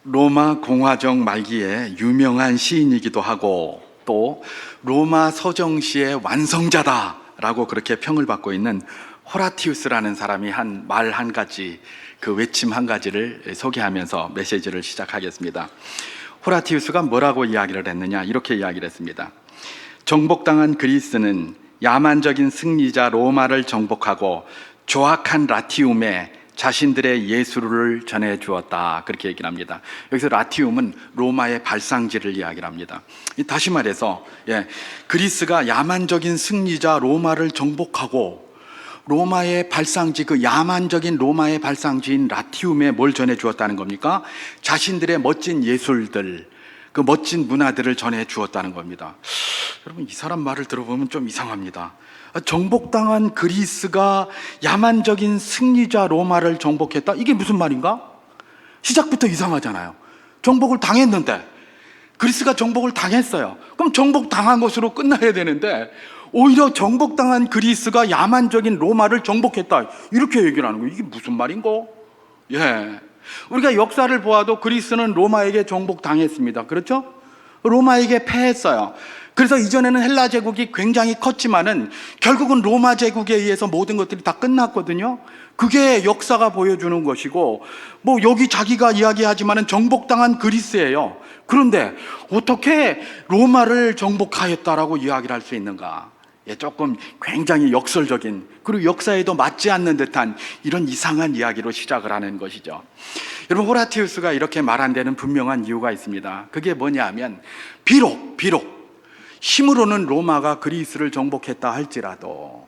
로마 공화정 말기에 유명한 시인이기도 하고 또 로마 서정시의 완성자다라고 그렇게 평을 받고 있는 호라티우스라는 사람이 한 말 한 가지, 그 외침 한 가지를 소개하면서 메시지를 시작하겠습니다. 호라티우스가 뭐라고 이야기를 했느냐, 이렇게 이야기를 했습니다. 정복당한 그리스는 야만적인 승리자 로마를 정복하고 조악한 라티움에 자신들의 예술을 전해 주었다, 그렇게 얘기를 합니다. 여기서 라티움은 로마의 발상지를 이야기를 합니다. 다시 말해서 그리스가 야만적인 승리자 로마를 정복하고 로마의 발상지, 그 야만적인 로마의 발상지인 라티움에 뭘 전해 주었다는 겁니까? 자신들의 멋진 예술들, 그 멋진 문화들을 전해 주었다는 겁니다. 여러분, 이 사람 말을 들어보면 좀 이상합니다. 정복당한 그리스가 야만적인 승리자 로마를 정복했다? 이게 무슨 말인가? 시작부터 이상하잖아요. 정복을 당했는데, 그리스가 정복을 당했어요. 그럼 정복당한 것으로 끝나야 되는데 오히려 정복당한 그리스가 야만적인 로마를 정복했다, 이렇게 얘기를 하는 거예요. 이게 무슨 말인가? 우리가 역사를 보아도 그리스는 로마에게 정복당했습니다. 그렇죠? 로마에게 패했어요. 그래서 이전에는 헬라 제국이 굉장히 컸지만은 결국은 로마 제국에 의해서 모든 것들이 다 끝났거든요. 그게 역사가 보여주는 것이고, 뭐 여기 자기가 이야기하지만은 정복당한 그리스예요. 그런데 어떻게 로마를 정복하였다라고 이야기를 할 수 있는가? 조금 굉장히 역설적인, 그리고 역사에도 맞지 않는 듯한 이런 이상한 이야기로 시작을 하는 것이죠. 여러분, 호라티우스가 이렇게 말한 데는 분명한 이유가 있습니다. 그게 뭐냐 하면, 비록 힘으로는 로마가 그리스를 정복했다 할지라도,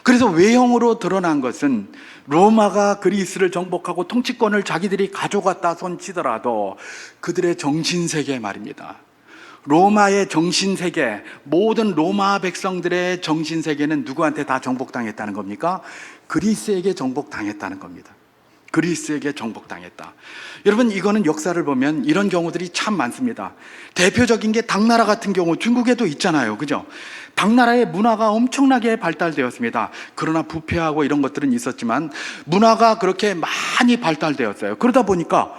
그래서 외형으로 드러난 것은 로마가 그리스를 정복하고 통치권을 자기들이 가져갔다 손치더라도 그들의 정신세계 말입니다. 로마의 정신세계, 모든 로마 백성들의 정신세계는 누구한테 다 정복당했다는 겁니까? 그리스에게 정복당했다는 겁니다. 그리스에게 정복당했다. 여러분, 이거는 역사를 보면 이런 경우들이 참 많습니다. 대표적인 게 당나라 같은 경우, 중국에도 있잖아요. 그죠? 당나라의 문화가 엄청나게 발달되었습니다. 그러나 부패하고 이런 것들은 있었지만 문화가 그렇게 많이 발달되었어요. 그러다 보니까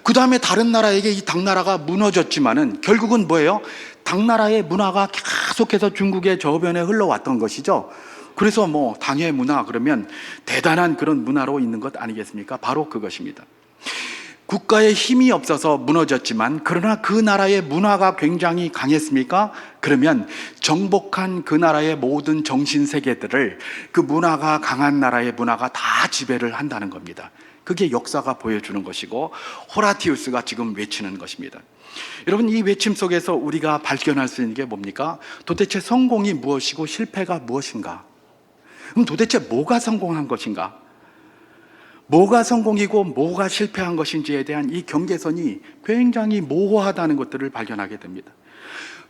그 다음에 다른 나라에게 이 당나라가 무너졌지만은 결국은 뭐예요? 당나라의 문화가 계속해서 중국의 저변에 흘러왔던 것이죠. 그래서 뭐 당의 문화 그러면 대단한 그런 문화로 있는 것 아니겠습니까? 바로 그것입니다. 국가의 힘이 없어서 무너졌지만 그러나 그 나라의 문화가 굉장히 강했습니까? 그러면 정복한 그 나라의 모든 정신세계들을 그 문화가 강한 나라의 문화가 다 지배를 한다는 겁니다. 그게 역사가 보여주는 것이고 호라티우스가 지금 외치는 것입니다. 여러분, 이 외침 속에서 우리가 발견할 수 있는 게 뭡니까? 도대체 성공이 무엇이고 실패가 무엇인가? 그럼 도대체 뭐가 성공한 것인가? 뭐가 성공이고 뭐가 실패한 것인지에 대한 이 경계선이 굉장히 모호하다는 것들을 발견하게 됩니다.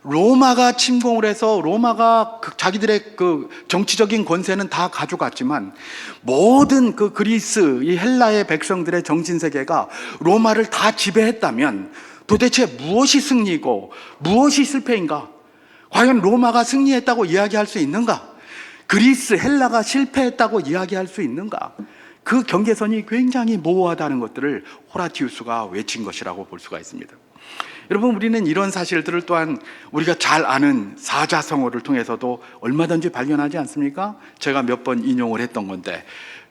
로마가 침공을 해서 로마가 자기들의 그 정치적인 권세는 다 가져갔지만 모든 그 그리스, 이 헬라의 백성들의 정신세계가 로마를 다 지배했다면 도대체 무엇이 승리이고 무엇이 실패인가? 과연 로마가 승리했다고 이야기할 수 있는가? 그리스, 헬라가 실패했다고 이야기할 수 있는가? 그 경계선이 굉장히 모호하다는 것들을 호라티우스가 외친 것이라고 볼 수가 있습니다. 여러분, 우리는 이런 사실들을 또한 우리가 잘 아는 사자성어를 통해서도 얼마든지 발견하지 않습니까? 제가 몇 번 인용을 했던 건데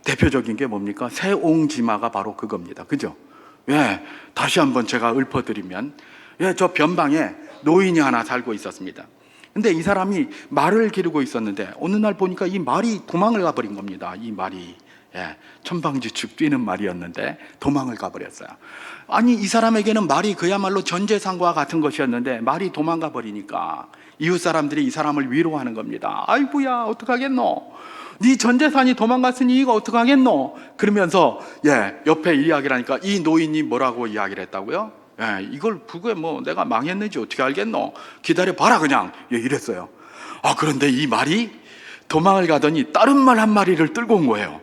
대표적인 게 뭡니까? 세옹지마가 바로 그겁니다. 그죠? 다시 한번 제가 읊어드리면, 저 변방에 노인이 하나 살고 있었습니다. 근데 이 사람이 말을 기르고 있었는데 어느 날 보니까 이 말이 도망을 가버린 겁니다. 이 말이 천방지축 뛰는 말이었는데 도망을 가버렸어요. 아니, 이 사람에게는 말이 그야말로 전 재산과 같은 것이었는데 말이 도망가 버리니까 이웃 사람들이 이 사람을 위로하는 겁니다. 아이고야, 어떡하겠노? 네 전 재산이 도망갔으니 이거 어떡하겠노? 그러면서 옆에 이야기를 하니까 이 노인이 뭐라고 이야기를 했다고요? 이걸 그게 뭐 내가 망했는지 어떻게 알겠노? 기다려봐라 그냥, 이랬어요. 그런데 이 말이 도망을 가더니 다른 말 한 마리를 끌고 온 거예요.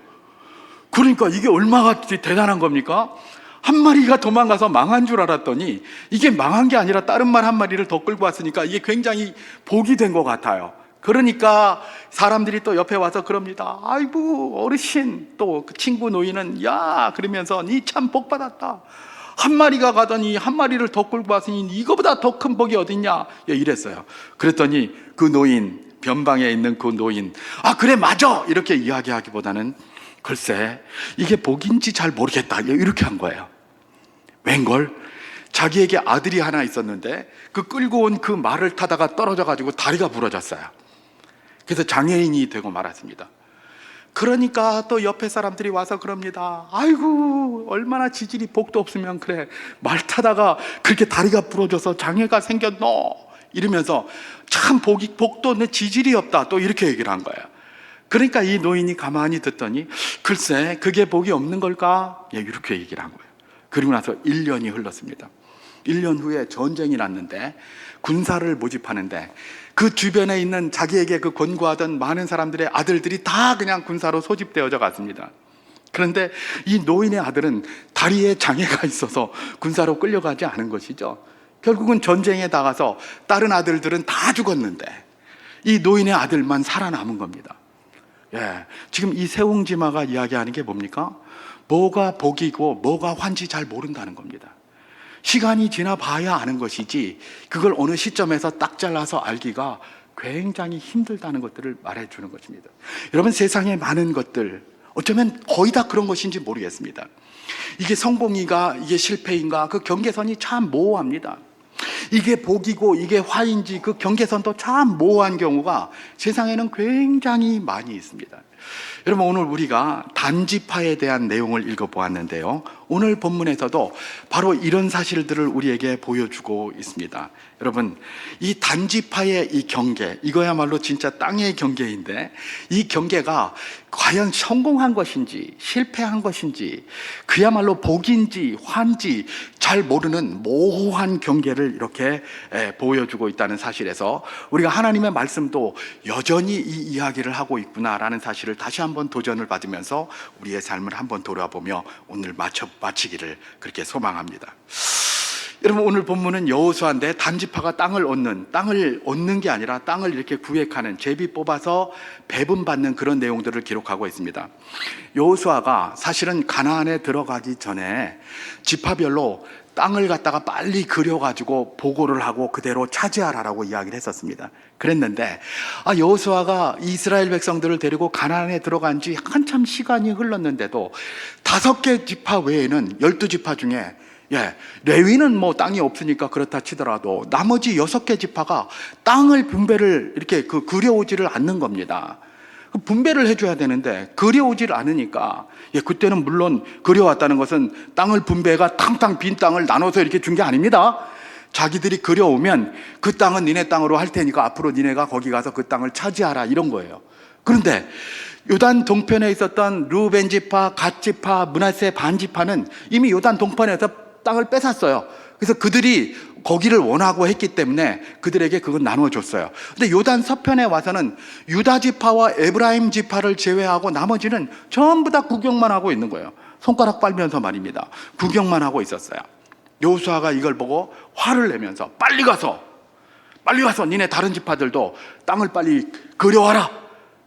그러니까 이게 얼마나 대단한 겁니까? 한 마리가 도망가서 망한 줄 알았더니 이게 망한 게 아니라 다른 말 한 마리를 더 끌고 왔으니까 이게 굉장히 복이 된 것 같아요. 그러니까 사람들이 또 옆에 와서 그럽니다. 아이고, 어르신, 또 그 친구 노인은 그러면서 니 참 복 받았다. 한 마리가 가더니 한 마리를 더 끌고 왔으니 이거보다 더 큰 복이 어딨냐, 이랬어요. 그랬더니 그 노인, 변방에 있는 그 노인, 아 그래 맞아, 이렇게 이야기하기보다는 글쎄 이게 복인지 잘 모르겠다, 이렇게 한 거예요. 웬걸 자기에게 아들이 하나 있었는데 그 끌고 온 그 말을 타다가 떨어져 가지고 다리가 부러졌어요. 그래서 장애인이 되고 말았습니다. 그러니까 또 옆에 사람들이 와서 그럽니다. 아이고 얼마나 지질이 복도 없으면 그래, 말 타다가 그렇게 다리가 부러져서 장애가 생겼노, 이러면서 참 복도 없네, 지질이 없다, 또 이렇게 얘기를 한 거예요. 그러니까 이 노인이 가만히 듣더니 글쎄 그게 복이 없는 걸까, 이렇게 얘기를 한 거예요. 그리고 나서 1년이 흘렀습니다. 1년 후에 전쟁이 났는데 군사를 모집하는데 그 주변에 있는 자기에게 그 권고하던 많은 사람들의 아들들이 다 그냥 군사로 소집되어져 갔습니다. 그런데 이 노인의 아들은 다리에 장애가 있어서 군사로 끌려가지 않은 것이죠. 결국은 전쟁에 나가서 다른 아들들은 다 죽었는데 이 노인의 아들만 살아남은 겁니다. 지금 이 세옹지마가 이야기하는 게 뭡니까? 뭐가 복이고 뭐가 환지 잘 모른다는 겁니다. 시간이 지나 봐야 아는 것이지 그걸 어느 시점에서 딱 잘라서 알기가 굉장히 힘들다는 것들을 말해주는 것입니다. 여러분, 세상에 많은 것들 어쩌면 거의 다 그런 것인지 모르겠습니다. 이게 성공인가 이게 실패인가 그 경계선이 참 모호합니다. 이게 복이고 이게 화인지 그 경계선도 참 모호한 경우가 세상에는 굉장히 많이 있습니다. 여러분, 오늘 우리가 단지파에 대한 내용을 읽어보았는데요, 오늘 본문에서도 바로 이런 사실들을 우리에게 보여주고 있습니다. 여러분, 이 단지파의 이 경계, 이거야말로 진짜 땅의 경계인데 이 경계가 과연 성공한 것인지 실패한 것인지 그야말로 복인지 환지 잘 모르는 모호한 경계를 이렇게 보여주고 있다는 사실에서 우리가 하나님의 말씀도 여전히 이 이야기를 하고 있구나라는 사실을 다시 한번 도전을 받으면서 우리의 삶을 한번 돌아보며 오늘 마치기를 그렇게 소망합니다. 여러분, 오늘 본문은 여호수아인데 단지파가 땅을 얻는 게 아니라 땅을 이렇게 구획하는, 제비 뽑아서 배분받는 그런 내용들을 기록하고 있습니다. 여호수아가 사실은 가나안에 들어가기 전에 지파별로 땅을 갖다가 빨리 그려가지고 보고를 하고 그대로 차지하라라고 이야기를 했었습니다. 그랬는데 여호수아가 이스라엘 백성들을 데리고 가나안에 들어간 지 한참 시간이 흘렀는데도 5개 지파 외에는 12지파 중에 레위는 뭐 땅이 없으니까 그렇다 치더라도 나머지 6개 지파가 땅을 분배를 이렇게 그려오지를 않는 겁니다. 분배를 해줘야 되는데 그려오지를 않으니까, 그때는 물론 그려왔다는 것은 땅을 분배가 탕탕 빈 땅을 나눠서 이렇게 준 게 아닙니다. 자기들이 그려오면 그 땅은 니네 땅으로 할 테니까 앞으로 니네가 거기 가서 그 땅을 차지하라, 이런 거예요. 그런데 요단 동편에 있었던 르우벤 지파, 갓 지파, 므낫세 반 지파는 이미 요단 동편에서 땅을 뺏었어요. 그래서 그들이 거기를 원하고 했기 때문에 그들에게 그건 나눠줬어요. 근데 요단 서편에 와서는 유다 지파와 에브라임 지파를 제외하고 나머지는 전부 다 구경만 하고 있는 거예요. 손가락 빨면서 말입니다. 구경만 하고 있었어요. 여호수아가 이걸 보고 화를 내면서 빨리 가서 니네 다른 지파들도 땅을 빨리 그려와라.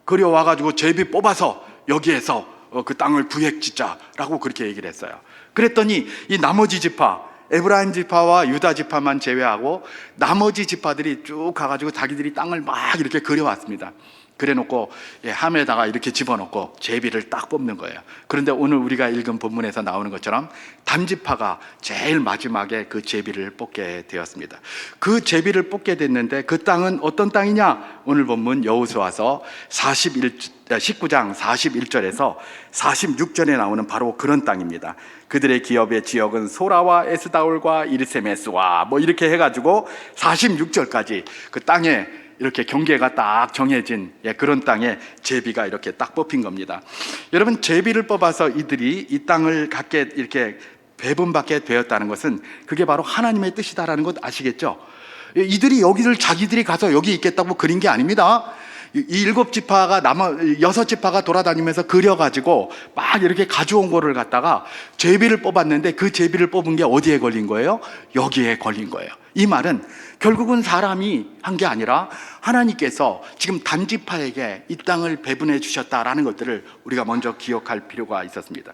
그려와가지고 제비 뽑아서 여기에서 그 땅을 구획짓자라고 그렇게 얘기를 했어요. 그랬더니 이 나머지 지파, 에브라임 지파와 유다 지파만 제외하고 나머지 지파들이 쭉 가가지고 자기들이 땅을 막 이렇게 그려왔습니다. 그래놓고 함에다가 이렇게 집어넣고 제비를 딱 뽑는 거예요. 그런데 오늘 우리가 읽은 본문에서 나오는 것처럼 단지파가 제일 마지막에 그 제비를 뽑게 되었습니다. 그 제비를 뽑게 됐는데 그 땅은 어떤 땅이냐? 오늘 본문 여호수아서 19장 41절에서 46절에 나오는 바로 그런 땅입니다. 그들의 기업의 지역은 소라와 에스다올과 이르세메스와 뭐 이렇게 해가지고 46절까지 그 땅에 이렇게 경계가 딱 정해진 그런 땅에 제비가 이렇게 딱 뽑힌 겁니다. 여러분, 제비를 뽑아서 이들이 이 땅을 갖게 이렇게 배분받게 되었다는 것은 그게 바로 하나님의 뜻이다라는 것 아시겠죠? 이들이 여기를 자기들이 가서 여기 있겠다고 그린 게 아닙니다. 이 7지파가 6지파가 돌아다니면서 그려가지고 막 이렇게 가져온 거를 갖다가 제비를 뽑았는데 그 제비를 뽑은 게 어디에 걸린 거예요? 여기에 걸린 거예요. 이 말은 결국은 사람이 한 게 아니라 하나님께서 지금 단지파에게 이 땅을 배분해 주셨다라는 것들을 우리가 먼저 기억할 필요가 있었습니다.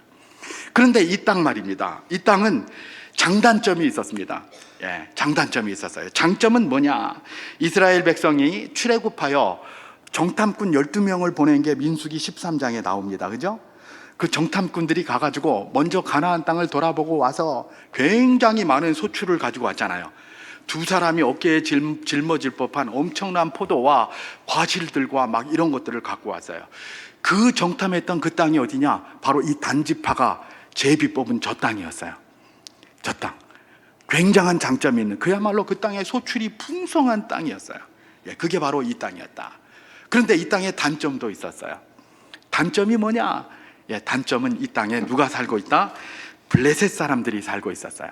그런데 이 땅 말입니다. 이 땅은 장단점이 있었습니다. 장단점이 있었어요. 장점은 뭐냐? 이스라엘 백성이 출애굽하여 정탐꾼 12명을 보낸 게 민수기 13장에 나옵니다. 그죠? 그 정탐꾼들이 가가지고 먼저 가나안 땅을 돌아보고 와서 굉장히 많은 소출을 가지고 왔잖아요. 두 사람이 어깨에 짊어질 법한 엄청난 포도와 과실들과 막 이런 것들을 갖고 왔어요. 그 정탐했던 그 땅이 어디냐? 바로 이 단지파가 제비 뽑은 저 땅이었어요. 저 땅. 굉장한 장점이 있는, 그야말로 그 땅의 소출이 풍성한 땅이었어요. 그게 바로 이 땅이었다. 그런데 이 땅에 단점도 있었어요. 단점이 뭐냐? 단점은 이 땅에 누가 살고 있다? 블레셋 사람들이 살고 있었어요.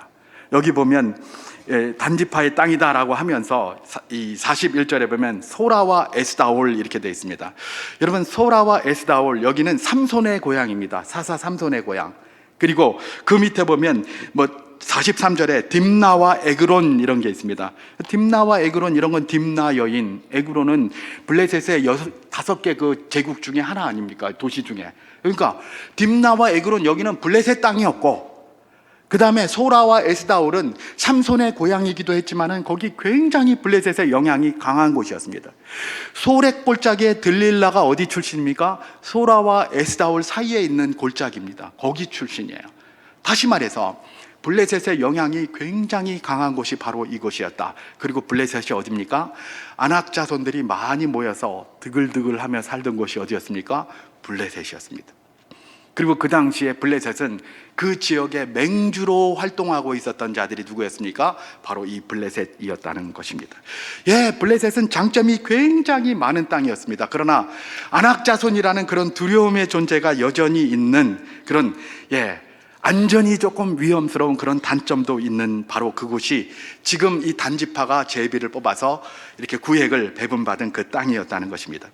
여기 보면 단지파의 땅이다라고 하면서 이 41절에 보면 소라와 에스다올 이렇게 되어 있습니다. 여러분, 소라와 에스다올, 여기는 삼손의 고향입니다. 사사 삼손의 고향. 그리고 그 밑에 보면 43절에 딥나와 에그론 이런 게 있습니다. 딥나와 에그론, 이런 건 딥나 여인, 에그론은 블레셋의 5개 그 제국 중에 하나 아닙니까? 도시 중에. 그러니까 딥나와 에그론, 여기는 블레셋 땅이었고, 그 다음에 소라와 에스다올은 삼손의 고향이기도 했지만은 거기 굉장히 블레셋의 영향이 강한 곳이었습니다. 소렉골짜기의 들릴라가 어디 출신입니까? 소라와 에스다올 사이에 있는 골짜기입니다. 거기 출신이에요. 다시 말해서 블레셋의 영향이 굉장히 강한 곳이 바로 이곳이었다. 그리고 블레셋이 어디입니까? 아낙 자손들이 많이 모여서 드글드글하며 살던 곳이 어디였습니까? 블레셋이었습니다. 그리고 그 당시에 블레셋은 그 지역의 맹주로 활동하고 있었던 자들이 누구였습니까? 바로 이 블레셋이었다는 것입니다. 블레셋은 장점이 굉장히 많은 땅이었습니다. 그러나 아낙 자손이라는 그런 두려움의 존재가 여전히 있는 그런 안전이 조금 위험스러운 그런 단점도 있는 바로 그곳이 지금 이 단지파가 제비를 뽑아서 이렇게 구획을 배분받은 그 땅이었다는 것입니다.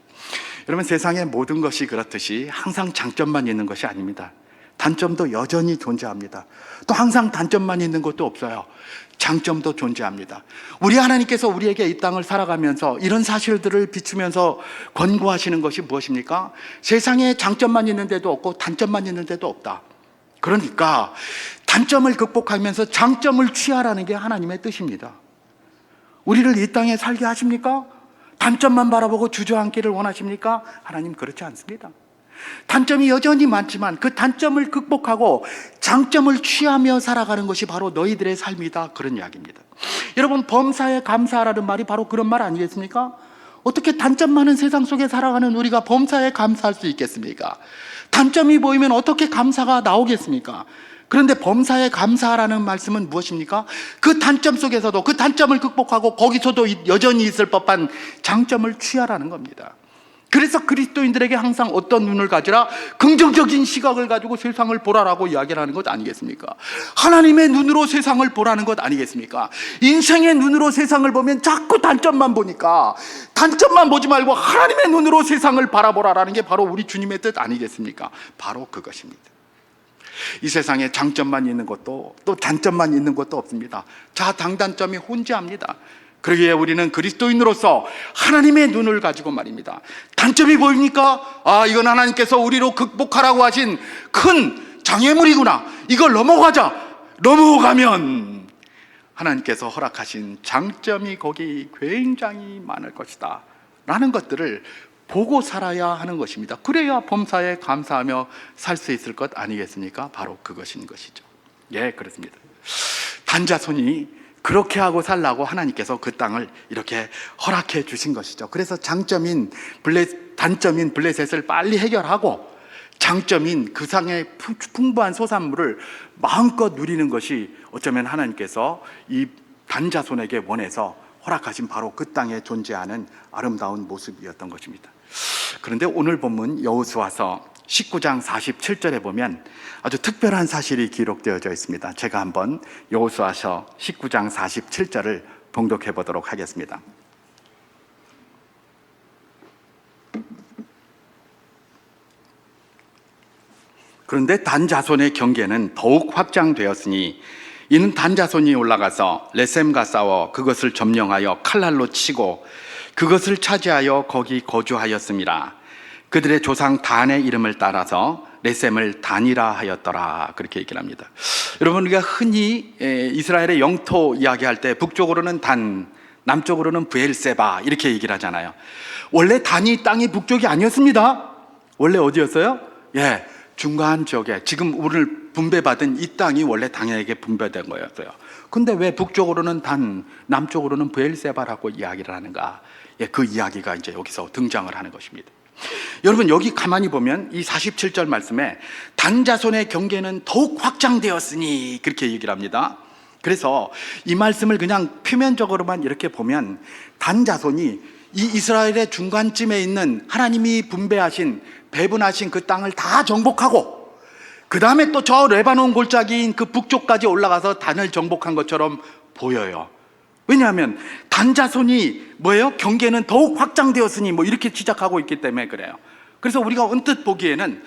여러분, 세상의 모든 것이 그렇듯이 항상 장점만 있는 것이 아닙니다. 단점도 여전히 존재합니다. 또 항상 단점만 있는 것도 없어요. 장점도 존재합니다. 우리 하나님께서 우리에게 이 땅을 살아가면서 이런 사실들을 비추면서 권고하시는 것이 무엇입니까? 세상에 장점만 있는 데도 없고 단점만 있는 데도 없다. 그러니까 단점을 극복하면서 장점을 취하라는 게 하나님의 뜻입니다. 우리를 이 땅에 살게 하십니까? 단점만 바라보고 주저앉기를 원하십니까? 하나님 그렇지 않습니다. 단점이 여전히 많지만 그 단점을 극복하고 장점을 취하며 살아가는 것이 바로 너희들의 삶이다, 그런 이야기입니다. 여러분, 범사에 감사하라는 말이 바로 그런 말 아니겠습니까? 어떻게 단점 많은 세상 속에 살아가는 우리가 범사에 감사할 수 있겠습니까? 단점이 보이면 어떻게 감사가 나오겠습니까? 그런데 범사에 감사하라는 말씀은 무엇입니까? 그 단점 속에서도 그 단점을 극복하고 거기서도 여전히 있을 법한 장점을 취하라는 겁니다. 그래서 그리스도인들에게 항상 어떤 눈을 가지라? 긍정적인 시각을 가지고 세상을 보라라고 이야기를 하는 것 아니겠습니까? 하나님의 눈으로 세상을 보라는 것 아니겠습니까? 인생의 눈으로 세상을 보면 자꾸 단점만 보니까 단점만 보지 말고 하나님의 눈으로 세상을 바라보라라는 게 바로 우리 주님의 뜻 아니겠습니까? 바로 그것입니다. 이 세상에 장점만 있는 것도 또 단점만 있는 것도 없습니다. 자당단점이 혼재합니다. 그러기에 우리는 그리스도인으로서 하나님의 눈을 가지고 말입니다. 단점이 보입니까? 이건 하나님께서 우리로 극복하라고 하신 큰 장애물이구나. 이걸 넘어가자. 넘어가면 하나님께서 허락하신 장점이 거기 굉장히 많을 것이다 라는 것들을 보고 살아야 하는 것입니다. 그래야 범사에 감사하며 살 수 있을 것 아니겠습니까? 바로 그것인 것이죠. 그렇습니다. 단자손이 그렇게 하고 살라고 하나님께서 그 땅을 이렇게 허락해 주신 것이죠. 그래서 단점인 블레셋을 빨리 해결하고 장점인 그 상의 풍부한 소산물을 마음껏 누리는 것이 어쩌면 하나님께서 이 단자손에게 원해서 허락하신 바로 그 땅에 존재하는 아름다운 모습이었던 것입니다. 그런데 오늘 본문 여호수아서 19장 47절에 보면 아주 특별한 사실이 기록되어져 있습니다. 제가 한번 여호수아서 19장 47절을 봉독해 보도록 하겠습니다. 그런데 단자손의 경계는 더욱 확장되었으니 이는 단자손이 올라가서 레셈과 싸워 그것을 점령하여 칼날로 치고 그것을 차지하여 거기 거주하였음이라. 그들의 조상 단의 이름을 따라서 레셈을 단이라 하였더라, 그렇게 얘기를 합니다. 여러분, 우리가 흔히 이스라엘의 영토 이야기할 때 북쪽으로는 단, 남쪽으로는 브엘세바 이렇게 얘기를 하잖아요. 원래 단이 땅이 북쪽이 아니었습니다. 원래 어디였어요? 중간 지역에, 지금 오늘 분배받은 이 땅이 원래 당에게 분배된 거였어요. 근데 왜 북쪽으로는 단, 남쪽으로는 브엘세바라고 이야기를 하는가? 그 이야기가 이제 여기서 등장을 하는 것입니다. 여러분, 여기 가만히 보면 이 47절 말씀에 단 자손의 경계는 더욱 확장되었으니 그렇게 얘기를 합니다. 그래서 이 말씀을 그냥 표면적으로만 이렇게 보면 단 자손이 이 이스라엘의 중간쯤에 있는 하나님이 분배하신, 배분하신 그 땅을 다 정복하고 그 다음에 또 저 레바논 골짜기인 그 북쪽까지 올라가서 단을 정복한 것처럼 보여요. 왜냐하면 단 자손이 뭐예요? 경계는 더욱 확장되었으니 뭐 이렇게 시작하고 있기 때문에 그래요. 그래서 우리가 언뜻 보기에는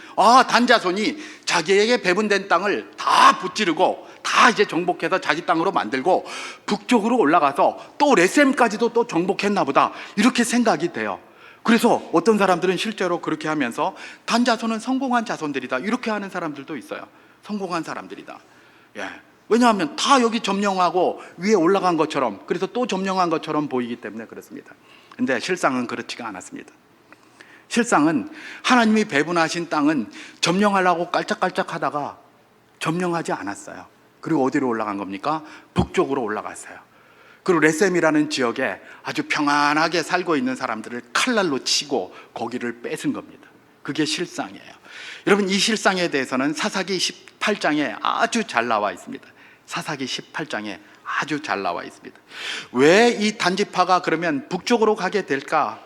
단 자손이 자기에게 배분된 땅을 다 붙지르고 다 이제 정복해서 자기 땅으로 만들고 북쪽으로 올라가서 또 레셈까지도 또 정복했나 보다, 이렇게 생각이 돼요. 그래서 어떤 사람들은 실제로 그렇게 하면서 단 자손은 성공한 자손들이다, 이렇게 하는 사람들도 있어요. 성공한 사람들이다. 왜냐하면 다 여기 점령하고 위에 올라간 것처럼, 그래서 또 점령한 것처럼 보이기 때문에 그렇습니다. 근데 실상은 그렇지가 않았습니다. 실상은 하나님이 배분하신 땅은 점령하려고 깔짝깔짝 하다가 점령하지 않았어요. 그리고 어디로 올라간 겁니까? 북쪽으로 올라갔어요. 그리고 레셈이라는 지역에 아주 평안하게 살고 있는 사람들을 칼날로 치고 거기를 뺏은 겁니다. 그게 실상이에요. 여러분, 이 실상에 대해서는 사사기 18장에 아주 잘 나와 있습니다. 사사기 18장에 아주 잘 나와 있습니다. 왜 이 단지파가 그러면 북쪽으로 가게 될까?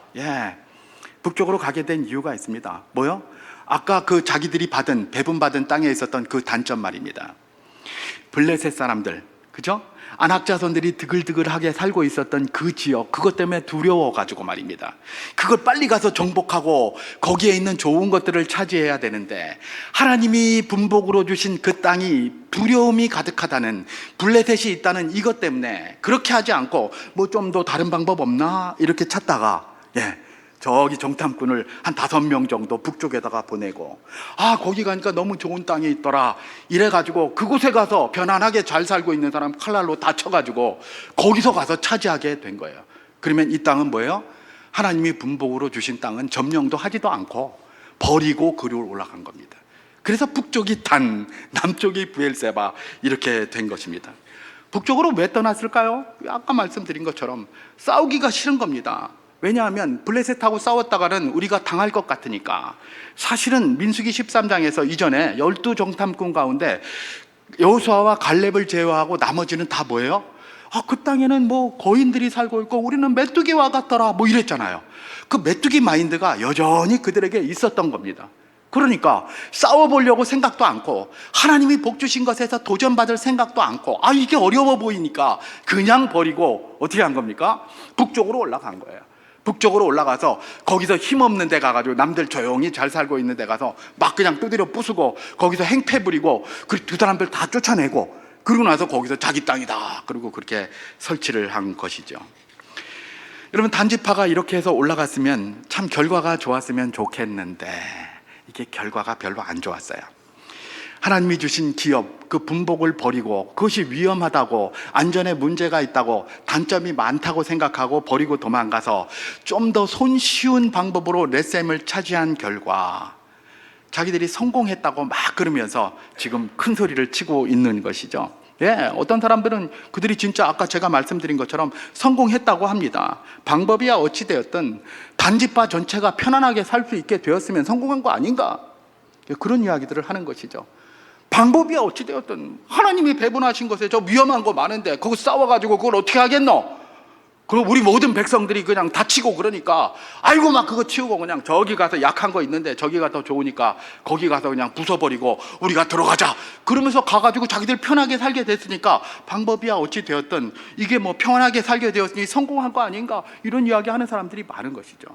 북쪽으로 가게 된 이유가 있습니다. 뭐요? 아까 그 자기들이 받은, 배분받은 땅에 있었던 그 단점 말입니다. 블레셋 사람들, 그죠? 아낙 자손들이 드글드글하게 살고 있었던 그 지역, 그것 때문에 두려워가지고 말입니다. 그걸 빨리 가서 정복하고 거기에 있는 좋은 것들을 차지해야 되는데, 하나님이 분복으로 주신 그 땅이 두려움이 가득하다는, 블레셋이 있다는 이것 때문에 그렇게 하지 않고 뭐 좀 더 다른 방법 없나 이렇게 찾다가 저기 정탐꾼을 한 5명 정도 북쪽에다가 보내고, 거기 가니까 너무 좋은 땅이 있더라 이래가지고 그곳에 가서 편안하게 잘 살고 있는 사람 칼날로 다 쳐가지고 거기서 가서 차지하게 된 거예요. 그러면 이 땅은 뭐예요? 하나님이 분복으로 주신 땅은 점령도 하지도 않고 버리고 그리로 올라간 겁니다. 그래서 북쪽이 단, 남쪽이 브엘세바 이렇게 된 것입니다. 북쪽으로 왜 떠났을까요? 아까 말씀드린 것처럼 싸우기가 싫은 겁니다. 왜냐하면 블레셋하고 싸웠다가는 우리가 당할 것 같으니까. 사실은 민수기 13장에서 이전에 12정탐꾼 가운데 여호수아와 갈렙을 제외하고 나머지는 다 뭐예요? 그 땅에는 뭐 거인들이 살고 있고 우리는 메뚜기와 같더라 뭐 이랬잖아요. 그 메뚜기 마인드가 여전히 그들에게 있었던 겁니다. 그러니까 싸워보려고 생각도 않고, 하나님이 복 주신 것에서 도전받을 생각도 않고, 이게 어려워 보이니까 그냥 버리고 어떻게 한 겁니까? 북쪽으로 올라간 거예요. 북쪽으로 올라가서 거기서 힘없는 데 가가지고 남들 조용히 잘 살고 있는 데 가서 막 그냥 두드려 부수고 거기서 행패 부리고, 그리고 두 사람들 다 쫓아내고, 그러고 나서 거기서 자기 땅이다 그리고 그렇게 설치를 한 것이죠. 여러분, 단지파가 이렇게 해서 올라갔으면 참 결과가 좋았으면 좋겠는데 이게 결과가 별로 안 좋았어요. 하나님이 주신 기업, 그 분복을 버리고 그것이 위험하다고, 안전에 문제가 있다고, 단점이 많다고 생각하고 버리고 도망가서 좀 더 손쉬운 방법으로 레셈을 차지한 결과 자기들이 성공했다고 막 그러면서 지금 큰 소리를 치고 있는 것이죠. 어떤 사람들은 그들이 진짜 아까 제가 말씀드린 것처럼 성공했다고 합니다. 방법이야 어찌되었든 단지파 전체가 편안하게 살 수 있게 되었으면 성공한 거 아닌가, 그런 이야기들을 하는 것이죠. 방법이야 어찌되었든 하나님이 배분하신 것에 저 위험한 거 많은데 그거 싸워가지고 그걸 어떻게 하겠노? 그럼 우리 모든 백성들이 그냥 다치고 그러니까 아이고 막 그거 치우고 그냥 저기 가서 약한 거 있는데 저기가 더 좋으니까 거기 가서 그냥 부숴버리고 우리가 들어가자 그러면서 가가지고 자기들 편하게 살게 됐으니까 방법이야 어찌되었든 이게 뭐 편하게 살게 되었으니 성공한 거 아닌가, 이런 이야기 하는 사람들이 많은 것이죠.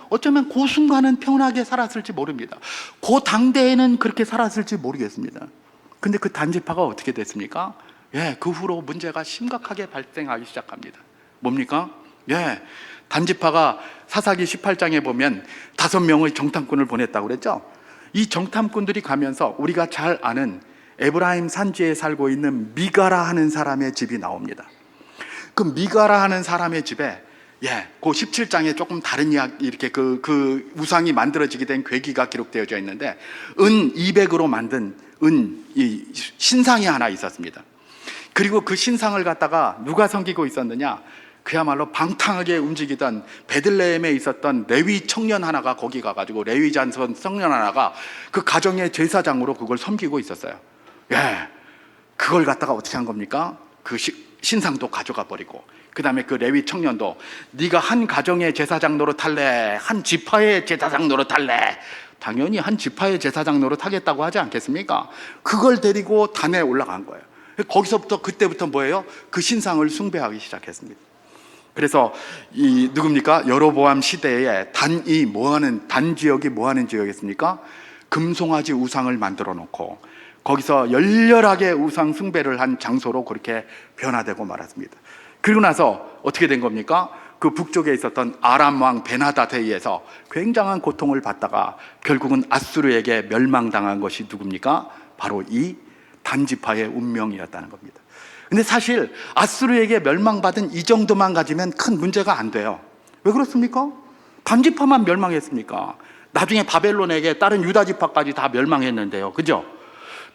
어쩌면 그 순간은 편하게 살았을지 모릅니다. 그 당대에는 그렇게 살았을지 모르겠습니다. 근데 그 단지파가 어떻게 됐습니까? 그 후로 문제가 심각하게 발생하기 시작합니다. 뭡니까? 단지파가 사사기 18장에 보면 5명의 정탐꾼을 보냈다고 그랬죠. 이 정탐꾼들이 가면서 우리가 잘 아는 에브라임 산지에 살고 있는 미가라 하는 사람의 집이 나옵니다. 그 미가라 하는 사람의 집에 그 17장에 조금 다른 이야기, 이렇게 그 우상이 만들어지게 된 계기가 기록되어져 있는데, 은 200으로 만든 이 신상이 하나 있었습니다. 그리고 그 신상을 갖다가 누가 섬기고 있었느냐? 그야말로 방탕하게 움직이던 베들레헴에 있었던 레위 청년 하나가 거기 가가지고, 레위 잔선 청년 하나가 그 가정의 제사장으로 그걸 섬기고 있었어요. 그걸 갖다가 어떻게 한 겁니까? 그 신상도 가져가 버리고, 그 다음에 그 레위 청년도 네가 한 가정의 제사장 노릇할래? 한 지파의 제사장 노릇할래? 당연히 한 지파의 제사장 노릇하겠다고 하지 않겠습니까? 그걸 데리고 단에 올라간 거예요. 거기서부터, 그때부터 뭐예요? 그 신상을 숭배하기 시작했습니다. 그래서 이 누굽니까? 여로보암 시대에 단 지역이 뭐 하는 지역이었습니까? 금송아지 우상을 만들어 놓고 거기서 열렬하게 우상 숭배를 한 장소로 그렇게 변화되고 말았습니다. 그리고 나서 어떻게 된 겁니까? 그 북쪽에 있었던 아람 왕 베나닷에 의해서 굉장한 고통을 받다가 결국은 아수르에게 멸망당한 것이 누굽니까? 바로 이 단지파의 운명이었다는 겁니다. 근데 사실 아수르에게 멸망받은 이 정도만 가지면 큰 문제가 안 돼요. 왜 그렇습니까? 단지파만 멸망했습니까? 나중에 바벨론에게 다른 유다 지파까지 다 멸망했는데요. 그죠?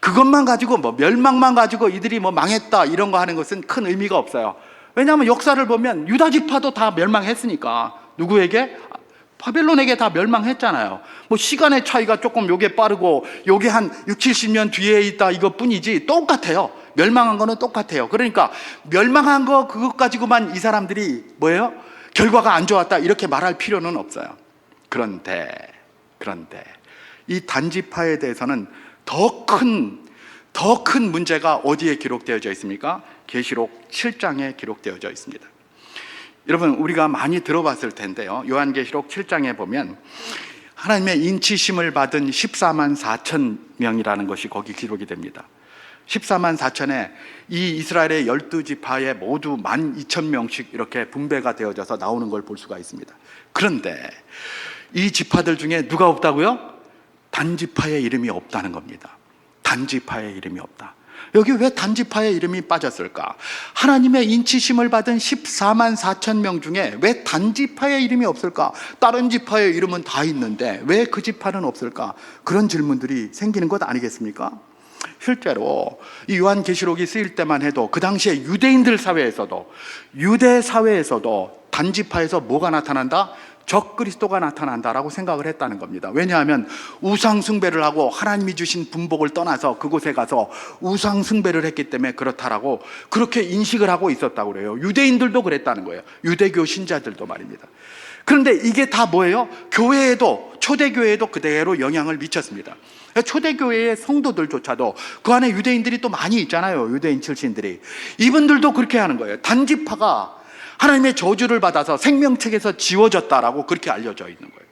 그것만 가지고 멸망만 가지고 이들이 망했다 이런 거 하는 것은 큰 의미가 없어요. 왜냐하면 역사를 보면 유다 지파도 다 멸망했으니까. 누구에게? 바벨론에게 다 멸망했잖아요. 시간의 차이가 조금 요게 빠르고 요게 한 6, 70년 뒤에 있다 이것뿐이지 똑같아요. 멸망한 거는 똑같아요. 그러니까 멸망한 거 그것 가지고만 이 사람들이 뭐예요? 결과가 안 좋았다 이렇게 말할 필요는 없어요. 그런데 이 단지파에 대해서는 더 큰 문제가 어디에 기록되어져 있습니까? 계시록 7장에 기록되어져 있습니다. 여러분, 우리가 많이 들어봤을 텐데요, 요한계시록 7장에 보면 하나님의 인치심을 받은 14만 4천 명이라는 것이 거기 기록이 됩니다. 14만 4천에 이 이스라엘의 12지파에 모두 12,000명씩 이렇게 분배가 되어져서 나오는 걸 볼 수가 있습니다. 그런데 이 지파들 중에 누가 없다고요? 단지파의 이름이 없다는 겁니다. 단지파의 이름이 없다. 여기 왜 단지파의 이름이 빠졌을까? 하나님의 인치심을 받은 14만 4천 명 중에 왜 단지파의 이름이 없을까? 다른 지파의 이름은 다 있는데 왜 그 지파는 없을까? 그런 질문들이 생기는 것 아니겠습니까? 실제로 이 요한계시록이 쓰일 때만 해도 그 당시에 유대인들 사회에서도, 유대 사회에서도 단지파에서 뭐가 나타난다? 적그리스도가 나타난다라고 생각을 했다는 겁니다. 왜냐하면 우상 숭배를 하고 하나님이 주신 분복을 떠나서 그곳에 가서 우상 숭배를 했기 때문에 그렇다라고 그렇게 인식을 하고 있었다고 그래요. 유대인들도 그랬다는 거예요. 유대교 신자들도 말입니다. 그런데 이게 다 뭐예요? 교회에도, 초대교회에도 그대로 영향을 미쳤습니다. 초대교회의 성도들조차도 그 안에 유대인들이 또 많이 있잖아요. 유대인 출신들이. 이분들도 그렇게 하는 거예요. 단지파가 하나님의 저주를 받아서 생명책에서 지워졌다라고 그렇게 알려져 있는 거예요.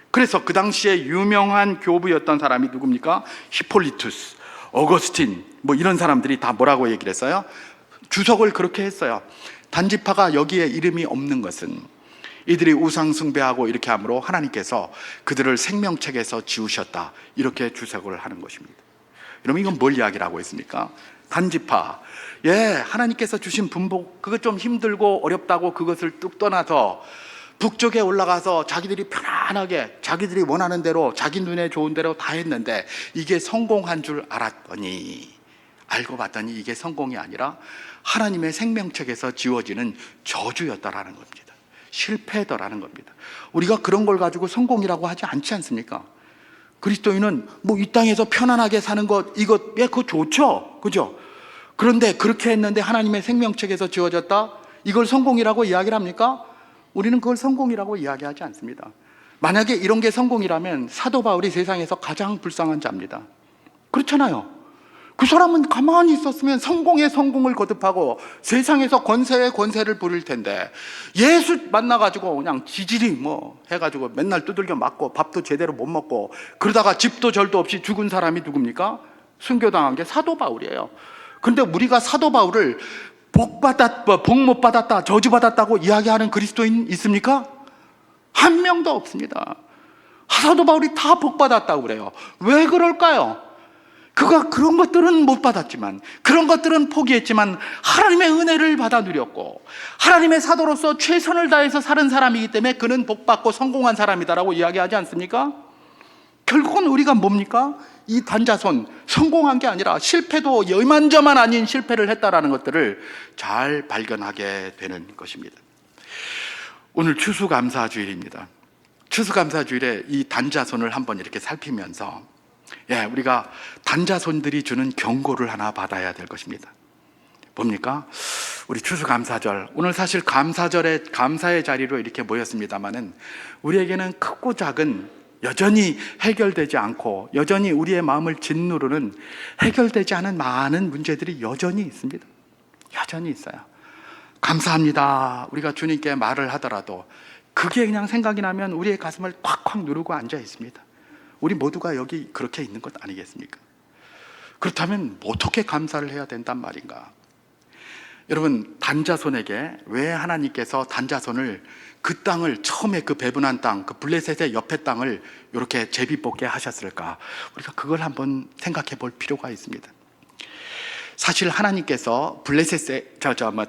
그래서 그 당시에 유명한 교부였던 사람이 누굽니까? 히폴리투스, 어거스틴 이런 사람들이 다 뭐라고 얘기를 했어요? 주석을 그렇게 했어요. 단지파가 여기에 이름이 없는 것은 이들이 우상 숭배하고 이렇게 함으로 하나님께서 그들을 생명책에서 지우셨다, 이렇게 주석을 하는 것입니다. 여러분, 이건 뭘 이야기를 하고 있습니까? 단지파, 하나님께서 주신 분복, 그거 좀 힘들고 어렵다고 그것을 뚝 떠나서 북쪽에 올라가서 자기들이 편안하게 자기들이 원하는 대로 자기 눈에 좋은 대로 다 했는데 이게 성공한 줄 알았더니, 알고 봤더니 이게 성공이 아니라 하나님의 생명책에서 지워지는 저주였다라는 겁니다. 실패더라는 겁니다. 우리가 그런 걸 가지고 성공이라고 하지 않지 않습니까? 그리스도인은 이 땅에서 편안하게 사는 것, 그거 좋죠, 그죠? 그런데 그렇게 했는데 하나님의 생명책에서 지워졌다? 이걸 성공이라고 이야기를 합니까? 우리는 그걸 성공이라고 이야기하지 않습니다. 만약에 이런 게 성공이라면 사도 바울이 세상에서 가장 불쌍한 자입니다. 그렇잖아요. 그 사람은 가만히 있었으면 성공에 성공을 거듭하고 세상에서 권세에 권세를 부릴 텐데, 예수 만나가지고 그냥 지질이 해가지고 맨날 두들겨 맞고 밥도 제대로 못 먹고 그러다가 집도 절도 없이 죽은 사람이 누굽니까? 순교당한 게 사도 바울이에요. 근데 우리가 사도 바울을 복 못 받았다, 저주 받았다고 이야기하는 그리스도인 있습니까? 한 명도 없습니다. 사도 바울이 다 복 받았다고 그래요. 왜 그럴까요? 그가 그런 것들은 못 받았지만, 그런 것들은 포기했지만 하나님의 은혜를 받아 누렸고 하나님의 사도로서 최선을 다해서 사는 사람이기 때문에 그는 복 받고 성공한 사람이다라고 이야기하지 않습니까? 결국은 우리가 뭡니까? 이 단자손, 성공한 게 아니라 실패도 이만저만 아닌 실패를 했다라는 것들을 잘 발견하게 되는 것입니다. 오늘 추수감사주일입니다. 추수감사주일에 이 단자손을 한번 이렇게 살피면서 우리가 단자손들이 주는 경고를 하나 받아야 될 것입니다. 뭡니까? 우리 추수감사절, 오늘 사실 감사절에 감사의 자리로 이렇게 모였습니다만은 우리에게는 크고 작은 여전히 해결되지 않고 여전히 우리의 마음을 짓누르는 해결되지 않은 많은 문제들이 여전히 있습니다. 여전히 있어요. 감사합니다 우리가 주님께 말을 하더라도 그게 그냥 생각이 나면 우리의 가슴을 콱콱 누르고 앉아 있습니다. 우리 모두가 여기 그렇게 있는 것 아니겠습니까? 그렇다면 어떻게 감사를 해야 된단 말인가? 여러분, 단자손에게 왜 하나님께서 단자손을 그 땅을 처음에 그 배분한 땅, 그 블레셋의 옆에 땅을 이렇게 제비 뽑게 하셨을까? 우리가 그걸 한번 생각해 볼 필요가 있습니다. 사실 하나님께서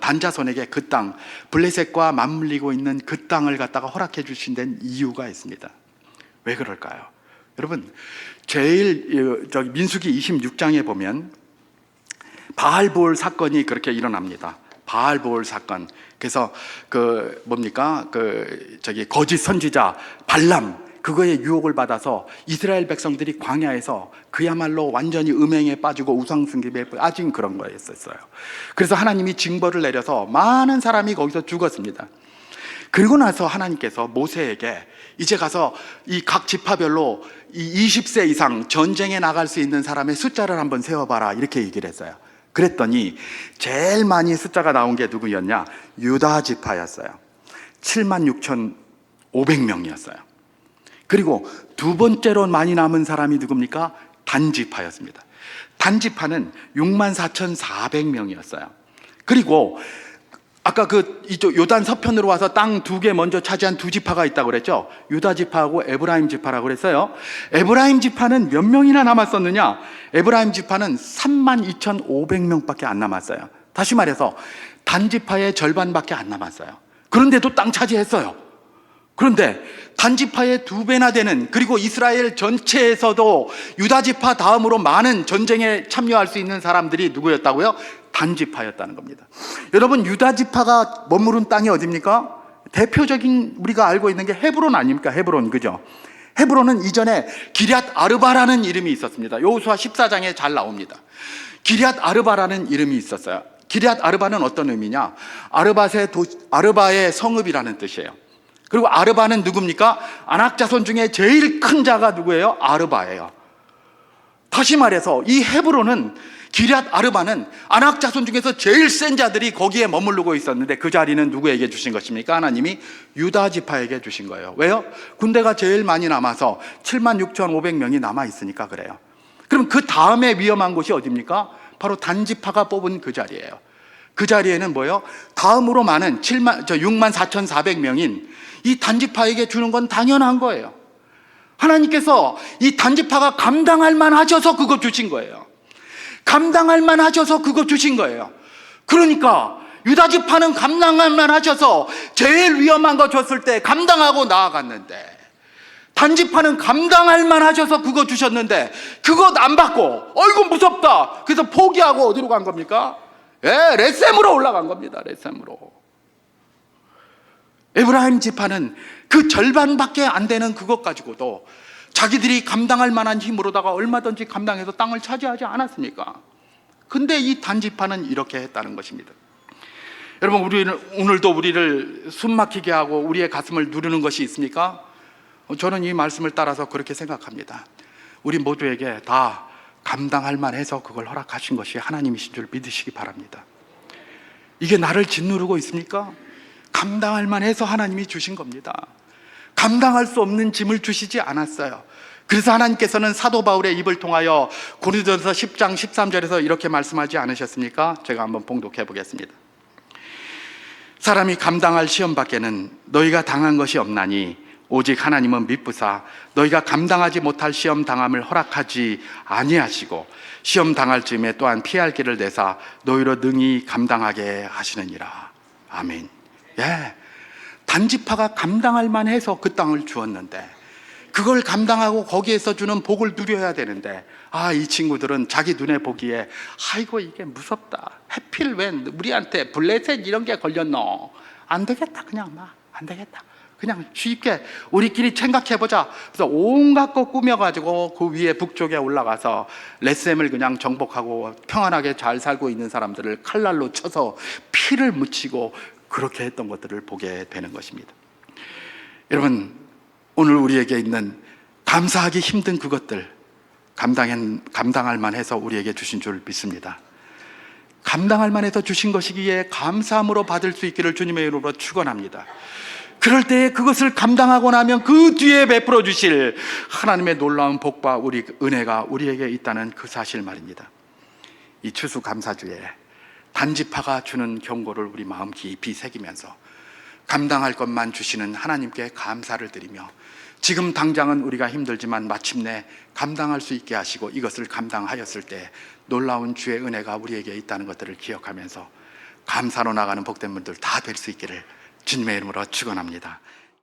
단자손에게 그 땅, 블레셋과 맞물리고 있는 그 땅을 갖다가 허락해 주신 데는 이유가 있습니다. 왜 그럴까요? 여러분, 민수기 26장에 보면 바알보올 사건이 그렇게 일어납니다. 바알보올 사건. 그래서 거짓 선지자 발람, 그거에 유혹을 받아서 이스라엘 백성들이 광야에서 그야말로 완전히 음행에 빠지고 우상 숭배에 빠진 그런 거였었어요. 그래서 하나님이 징벌을 내려서 많은 사람이 거기서 죽었습니다. 그리고 나서 하나님께서 모세에게 이제 가서 이 각 지파별로 이 20세 이상 전쟁에 나갈 수 있는 사람의 숫자를 한번 세워봐라 이렇게 얘기를 했어요. 그랬더니 제일 많이 숫자가 나온 게 누구였냐? 유다 지파였어요. 76,500명이었어요. 그리고 두 번째로 많이 남은 사람이 누굽니까? 단 지파였습니다. 단 지파는 64,400명이었어요. 그리고 아까 이쪽 요단 서편으로 와서 땅 두 개 먼저 차지한 두 지파가 있다고 그랬죠? 유다 지파하고 에브라임 지파라고 그랬어요. 에브라임 지파는 몇 명이나 남았었느냐? 에브라임 지파는 32,500명밖에 안 남았어요. 다시 말해서 단 지파의 절반밖에 안 남았어요. 그런데도 땅 차지했어요. 그런데 단 지파의 2배나 되는, 그리고 이스라엘 전체에서도 유다 지파 다음으로 많은 전쟁에 참여할 수 있는 사람들이 누구였다고요? 단지파였다는 겁니다. 여러분, 유다 지파가 머무른 땅이 어디입니까? 대표적인 우리가 알고 있는 게 헤브론 아닙니까? 헤브론, 그죠? 헤브론은 이전에 기럇 아르바라는 이름이 있었습니다. 여호수아 14장에 잘 나옵니다. 기럇 아르바라는 이름이 있었어요. 기럇 아르바는 어떤 의미냐? 아르바의 성읍이라는 뜻이에요. 그리고 아르바는 누굽니까? 아낙 자손 중에 제일 큰 자가 누구예요? 아르바예요. 다시 말해서 이 헤브론은, 기럇 아르바는 아낙 자손 중에서 제일 센 자들이 거기에 머무르고 있었는데 그 자리는 누구에게 주신 것입니까? 하나님이 유다 지파에게 주신 거예요. 왜요? 군대가 제일 많이 남아서 76,500명이 남아 있으니까 그래요. 그럼 그 다음에 위험한 곳이 어디입니까? 바로 단 지파가 뽑은 그 자리예요. 그 자리에는 뭐예요? 다음으로 많은 64,400명인 이 단지파에게 주는 건 당연한 거예요. 하나님께서 이 단지파가 감당할 만하셔서 그거 주신 거예요. 감당할 만하셔서 그거 주신 거예요. 그러니까 유다지파는 감당할 만하셔서 제일 위험한 거 줬을 때 감당하고 나아갔는데, 단지파는 감당할 만하셔서 그거 주셨는데 그것 안 받고 어이구 무섭다 그래서 포기하고 어디로 간 겁니까? 레셈으로 올라간 겁니다. 레셈으로. 에브라임 지파는 그 절반밖에 안 되는 그것 가지고도 자기들이 감당할 만한 힘으로다가 얼마든지 감당해서 땅을 차지하지 않았습니까? 근데 이 단지파는 이렇게 했다는 것입니다. 여러분, 우리는 오늘도 우리를 숨막히게 하고 우리의 가슴을 누르는 것이 있습니까? 저는 이 말씀을 따라서 그렇게 생각합니다. 우리 모두에게 다 감당할 만해서 그걸 허락하신 것이 하나님이신 줄 믿으시기 바랍니다. 이게 나를 짓누르고 있습니까? 감당할 만해서 하나님이 주신 겁니다. 감당할 수 없는 짐을 주시지 않았어요. 그래서 하나님께서는 사도 바울의 입을 통하여 고린도전서 10장 13절에서 이렇게 말씀하지 않으셨습니까? 제가 한번 봉독해 보겠습니다. 사람이 감당할 시험 밖에는 너희가 당한 것이 없나니 오직 하나님은 미쁘사 너희가 감당하지 못할 시험 당함을 허락하지 아니하시고 시험 당할 즈음에 또한 피할 길을 내사 너희로 능히 감당하게 하시느니라. 아멘. 예, 단지파가 감당할 만해서 그 땅을 주었는데 그걸 감당하고 거기에서 주는 복을 누려야 되는데 이 친구들은 자기 눈에 보기에 아이고 이게 무섭다, 해필 웬 우리한테 블레셋 이런 게 걸렸노, 안 되겠다, 그냥 막 안 되겠다, 그냥 쉽게 우리끼리 생각해보자. 그래서 온갖 거 꾸며가지고 그 위에 북쪽에 올라가서 렛셈을 그냥 정복하고 평안하게 잘 살고 있는 사람들을 칼날로 쳐서 피를 묻히고 그렇게 했던 것들을 보게 되는 것입니다. 여러분, 오늘 우리에게 있는 감사하기 힘든 그것들 감당할 만해서 우리에게 주신 줄 믿습니다. 감당할 만해서 주신 것이기에 감사함으로 받을 수 있기를 주님의 이름으로 축원합니다. 그럴 때 그것을 감당하고 나면 그 뒤에 베풀어 주실 하나님의 놀라운 복과 우리 은혜가 우리에게 있다는 그 사실 말입니다. 이 추수감사주에 단지파가 주는 경고를 우리 마음 깊이 새기면서 감당할 것만 주시는 하나님께 감사를 드리며 지금 당장은 우리가 힘들지만 마침내 감당할 수 있게 하시고 이것을 감당하였을 때 놀라운 주의 은혜가 우리에게 있다는 것들을 기억하면서 감사로 나가는 복된 분들 다 될 수 있기를 주님의 이름으로 축원합니다.